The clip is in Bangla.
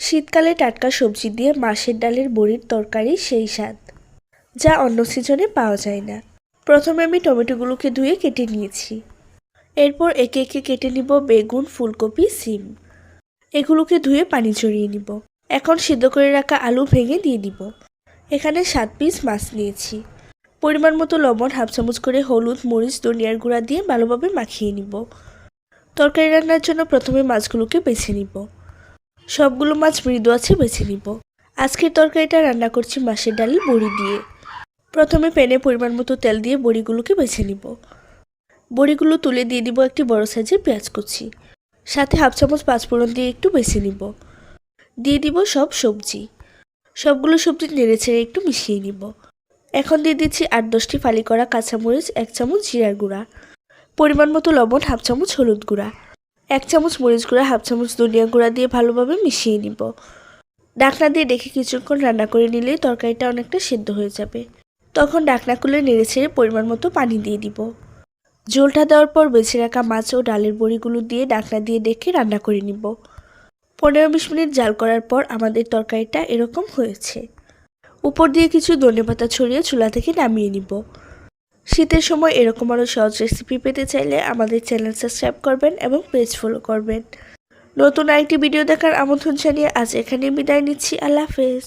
শীতকালে টাটকা সবজি দিয়ে মাছের ডালের বড়ির তরকারি সেই স্বাদ, যা অন্য সিজনে পাওয়া যায় না। প্রথমে আমি টমেটোগুলোকে ধুয়ে কেটে নিয়েছি। এরপর একে একে কেটে নিব বেগুন, ফুলকপি, সিম। এগুলোকে ধুয়ে পানি ঝরিয়ে নিব। এখন সিদ্ধ করে রাখা আলু ভেঙে দিয়ে দিব। এখানে 7 পিস মাছ নিয়েছি। পরিমাণ মতো লবণ, হাফ চামচ করে হলুদ, মরিচ, ধনিয়ার গুঁড়া দিয়ে ভালোভাবে মাখিয়ে নিব। তরকারি রান্নার জন্য প্রথমে মাছগুলোকে বেছে নিব। সবগুলো মাছ মৃদু আছে বেছে নিব। আজকের তরকারিটা রান্না করছি মাছের ডালের বড়ি দিয়ে। প্রথমে প্যানে পরিমাণ মতো তেল দিয়ে বড়িগুলোকে বেছে নিব। বড়িগুলো তুলে দিয়ে দিব একটি বড় সাইজের পেঁয়াজ কুচি, সাথে হাফ চামচ পাঁচফোড়ন দিয়ে একটু বেছে নিব। দিয়ে দিব সব সবজি। সবগুলো সবজি নেড়েচেড়ে একটু মিশিয়ে নিব। এখন দিয়ে দিচ্ছি 8-10টি ফালি করা কাঁচামরিচ, 1 চামচ জিরার গুঁড়া, পরিমাণ মতো লবণ, হাফ চামচ হলুদ গুঁড়া, 1 চামচ মরিচ গুঁড়া, হাফ চামচ ধনিয়া গুঁড়া দিয়ে ভালোভাবে মিশিয়ে নিব। ঢাকনা দিয়ে রেখে কিছুক্ষণ রান্না করে নিলেই তরকারিটা অনেকটা সেদ্ধ হয়ে যাবে। তখন ঢাকনা খুলে নেড়েচেড়ে পরিমাণ মতো পানি দিয়ে দিব। ঝোলটা দেওয়ার পর বেছে রাখা মাছ ও ডালের বড়িগুলো দিয়ে ঢাকনা দিয়ে ঢেকে রান্না করে নিব। 15-20 মিনিট জাল করার পর আমাদের তরকারিটা এরকম হয়েছে। উপর দিয়ে কিছু ধনেপাতা ছড়িয়ে চুলা থেকে নামিয়ে নিব। শীতের সময় এরকম আরও সহজ রেসিপি পেতে চাইলে আমাদের চ্যানেল সাবস্ক্রাইব করবেন এবং পেজ ফলো করবেন। নতুন আরেকটি ভিডিও দেখার আমন্ত্রণ জানিয়ে আজ এখানেই বিদায় নিচ্ছি। আল্লাহ হাফেজ।